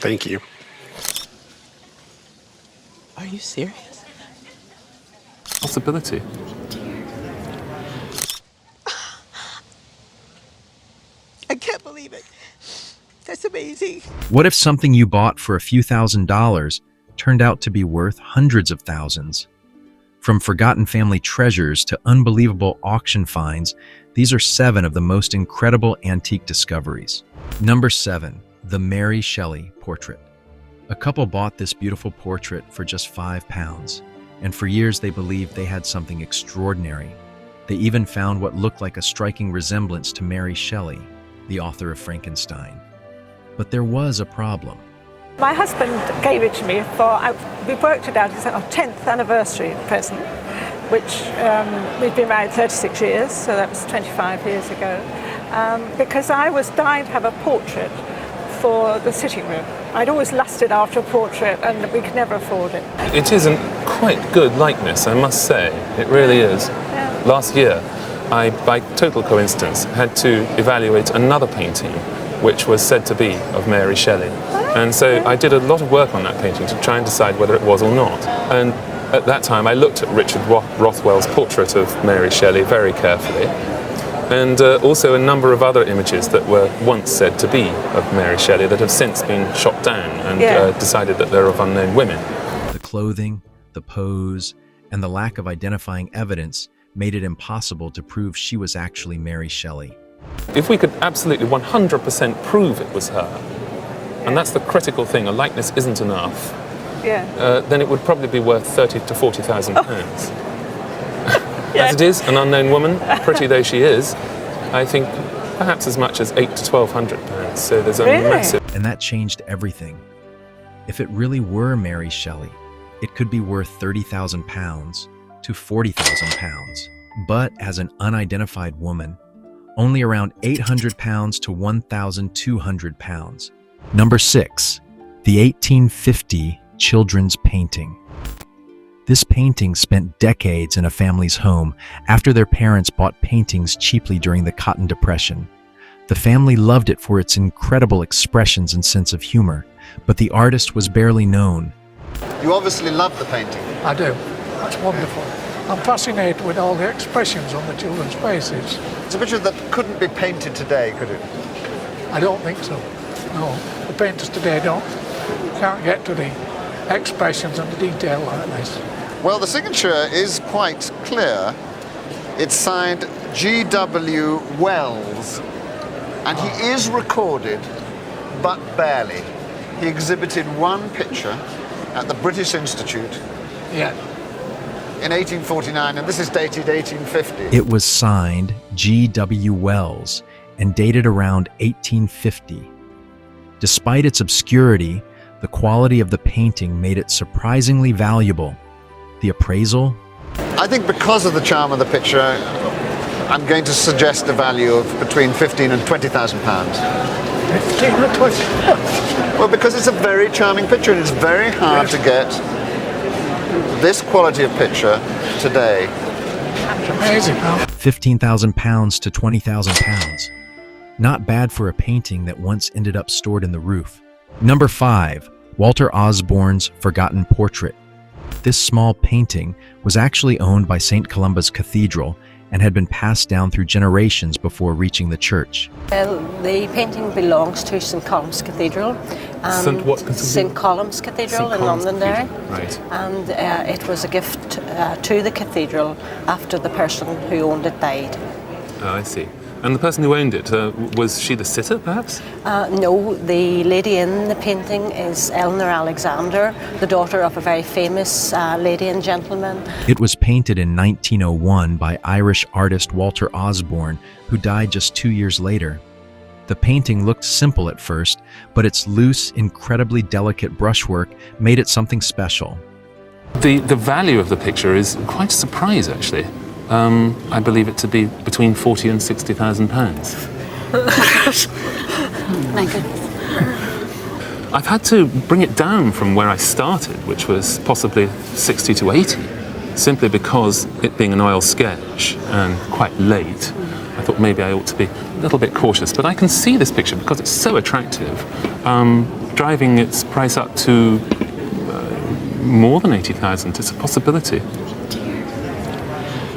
Thank you. Are you serious? Possibility. I can't believe it. That's amazing. What if something you bought for a few $1,000s turned out to be worth hundreds of thousands? From forgotten family treasures to unbelievable auction finds, these are 7 of the most incredible antique discoveries. Number 7, the Mary Shelley portrait. A couple bought this beautiful portrait for just £5, and for years they believed they had something extraordinary. They even found what looked like a striking resemblance to Mary Shelley, the author of Frankenstein. But there was a problem. My husband gave it to me we've worked it out, it's our 10th anniversary present, which we've been married 36 years, so that was 25 years ago, because I was dying to have a portrait for the sitting room. I'd always lusted after a portrait and we could never afford it. It is a quite good likeness, I must say. It really is. Yeah. Last year, I, by total coincidence, had to evaluate another painting which was said to be of Mary Shelley. And so I did a lot of work on that painting to try and decide whether it was or not. And at that time I looked at Richard Rothwell's portrait of Mary Shelley very carefully, and also a number of other images that were once said to be of Mary Shelley that have since been shot down and decided that they're of unknown women. The clothing, the pose, and the lack of identifying evidence made it impossible to prove she was actually Mary Shelley. If we could absolutely 100% prove it was her, and that's the critical thing, a likeness isn't enough, then it would probably be worth £30,000 to £40,000. As it is, an unknown woman, pretty though she is, I think perhaps as much as £800 to £1,200. So there's a massive... And that changed everything. If it really were Mary Shelley, it could be worth £30,000 to £40,000. But as an unidentified woman, only around £800 to £1,200. Number 6, the 1850 children's painting. This painting spent decades in a family's home after their parents bought paintings cheaply during the Cotton Depression. The family loved it for its incredible expressions and sense of humor, but the artist was barely known. You obviously love the painting. I do. That's wonderful. I'm fascinated with all the expressions on the children's faces. It's a picture that couldn't be painted today, could it? I don't think so. No, the painters today can't get to the expressions and the detail like this. Well, the signature is quite clear. It's signed G.W. Wells, and he is recorded, but barely. He exhibited one picture at the British Institute in 1849, and this is dated 1850. It was signed G.W. Wells and dated around 1850. Despite its obscurity, the quality of the painting made it surprisingly valuable. The appraisal? I think because of the charm of the picture, I'm going to suggest a value of between £15,000 and £20,000. 15 or 20? Well, because it's a very charming picture and it's very hard to get this quality of picture today. That's amazing, huh? £15,000 to £20,000. Not bad for a painting that once ended up stored in the roof. Number 5, Walter Osborne's Forgotten Portrait. This small painting was actually owned by St. Columba's Cathedral and had been passed down through generations before reaching the church. Well, the painting belongs to St. Columba's Cathedral. St. what Cathedral? St. Columba's Cathedral in London there. Right. And it was a gift to the cathedral after the person who owned it died. Oh, I see. And the person who owned it, was she the sitter, perhaps? No, the lady in the painting is Eleanor Alexander, the daughter of a very famous lady and gentleman. It was painted in 1901 by Irish artist Walter Osborne, who died just 2 years later. The painting looked simple at first, but its loose, incredibly delicate brushwork made it something special. The value of the picture is quite a surprise, actually. I believe it to be between £40,000 and £60,000. My goodness. I've had to bring it down from where I started, which was possibly 60 to 80, simply because it being an oil sketch and quite late, I thought maybe I ought to be a little bit cautious. But I can see this picture, because it's so attractive, driving its price up to more than 80,000. It's a possibility.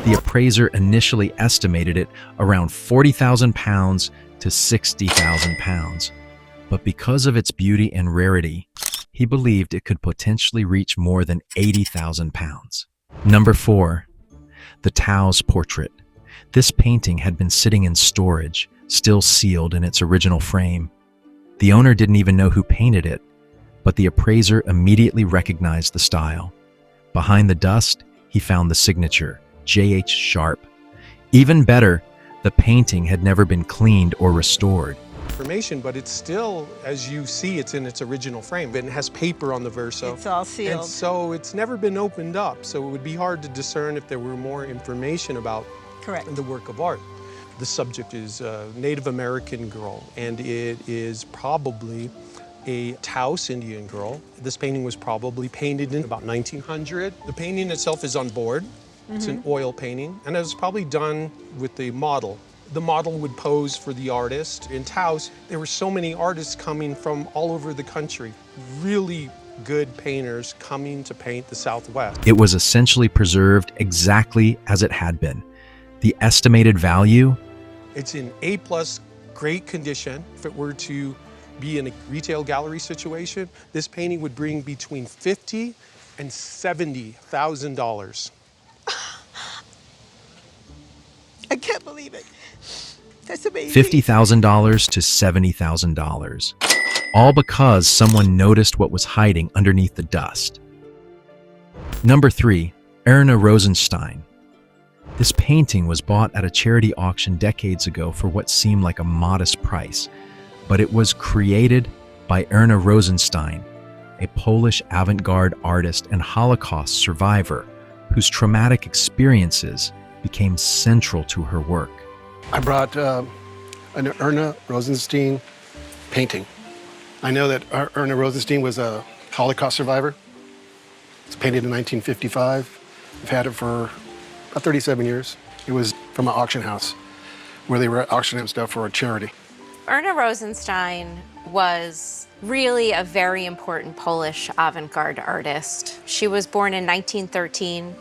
The appraiser initially estimated it around 40,000 pounds to 60,000 pounds. But because of its beauty and rarity, he believed it could potentially reach more than 80,000 pounds. Number 4. The Taos Portrait. This painting had been sitting in storage, still sealed in its original frame. The owner didn't even know who painted it, but the appraiser immediately recognized the style. Behind the dust, he found the signature, J.H. Sharp. Even better, the painting had never been cleaned or restored. Information, but it's still, as you see, it's in its original frame, but it has paper on the verso. It's all sealed. And so it's never been opened up, so it would be hard to discern if there were more information about Correct. the work of art. The subject is a Native American girl, and it is probably a Taos Indian girl. This painting was probably painted in about 1900. The painting itself is on board. It's an oil painting, and it was probably done with the model. The model would pose for the artist. In Taos, there were so many artists coming from all over the country, really good painters coming to paint the Southwest. It was essentially preserved exactly as it had been. The estimated value? It's in A+, great condition. If it were to be in a retail gallery situation, this painting would bring between $50,000 and $70,000. I can't believe it. That's amazing. $50,000 to $70,000. All because someone noticed what was hiding underneath the dust. Number 3, Erna Rosenstein. This painting was bought at a charity auction decades ago for what seemed like a modest price, but it was created by Erna Rosenstein, a Polish avant-garde artist and Holocaust survivor whose traumatic experiences became central to her work. I brought an Erna Rosenstein painting. I know that Erna Rosenstein was a Holocaust survivor. It's painted in 1955. I've had it for about 37 years. It was from an auction house where they were auctioning stuff for a charity. Erna Rosenstein was really a very important Polish avant-garde artist. She was born in 1913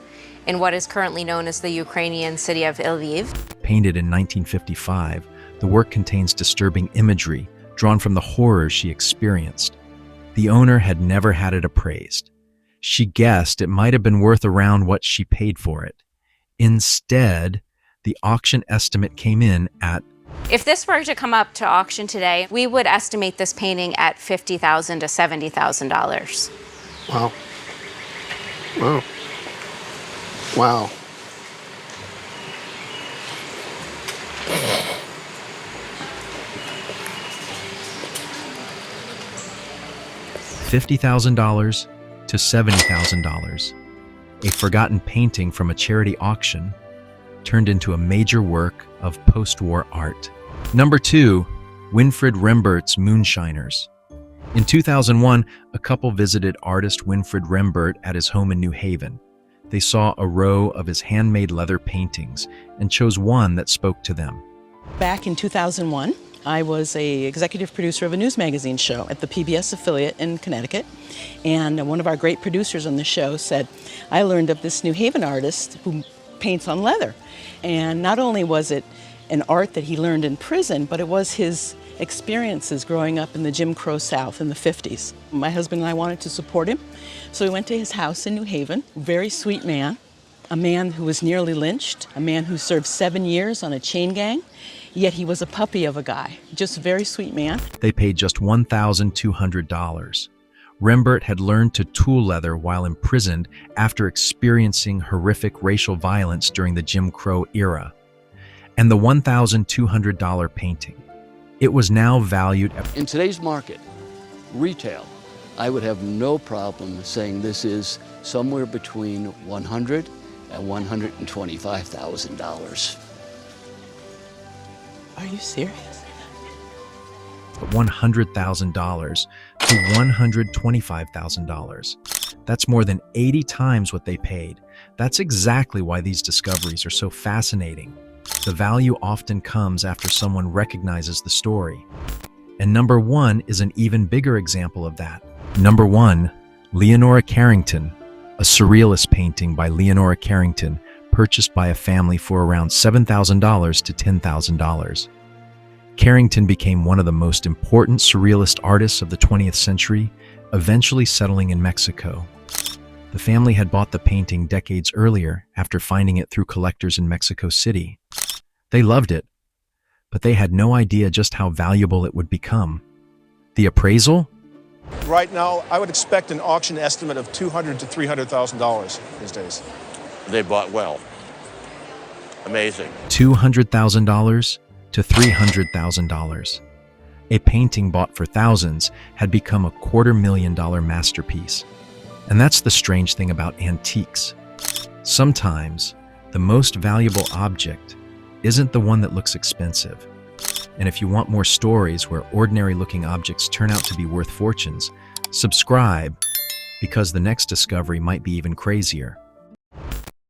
in what is currently known as the Ukrainian city of Lviv. Painted in 1955, the work contains disturbing imagery drawn from the horrors she experienced. The owner had never had it appraised. She guessed it might have been worth around what she paid for it. Instead, the auction estimate came in at... If this were to come up to auction today, we would estimate this painting at $50,000 to $70,000. Wow. Wow. Wow. $50,000 to $70,000. A forgotten painting from a charity auction turned into a major work of post-war art. Number 2, Winfred Rembert's Moonshiners. In 2001, a couple visited artist Winfred Rembert at his home in New Haven. They saw a row of his handmade leather paintings and chose one that spoke to them. Back in 2001, I was an executive producer of a news magazine show at the PBS affiliate in Connecticut. And one of our great producers on the show said, I learned of this New Haven artist who paints on leather. And not only was it an art that he learned in prison, but it was his experiences growing up in the Jim Crow South in the 50s. My husband and I wanted to support him, so we went to his house in New Haven. Very sweet man, a man who was nearly lynched, a man who served 7 years on a chain gang, yet he was a puppy of a guy. Just a very sweet man. They paid just $1,200. Rembert had learned to tool leather while imprisoned after experiencing horrific racial violence during the Jim Crow era. And the $1,200 painting, it was now valued at... In today's market, retail, I would have no problem saying this is somewhere between $100,000 and $125,000. Are you serious? $100,000 to $125,000. That's more than 80 times what they paid. That's exactly why these discoveries are so fascinating. The value often comes after someone recognizes the story. And number 1 is an even bigger example of that. Number 1, Leonora Carrington, a surrealist painting by Leonora Carrington, purchased by a family for around $7,000 to $10,000. Carrington became one of the most important surrealist artists of the 20th century, eventually settling in Mexico. The family had bought the painting decades earlier after finding it through collectors in Mexico City. They loved it, but they had no idea just how valuable it would become. The appraisal? Right now, I would expect an auction estimate of $200,000 to $300,000 these days. They bought well. Amazing. $200,000 to $300,000. A painting bought for thousands had become a $250,000 masterpiece. And that's the strange thing about antiques. Sometimes, the most valuable object isn't the one that looks expensive. And if you want more stories where ordinary-looking objects turn out to be worth fortunes, subscribe, because the next discovery might be even crazier.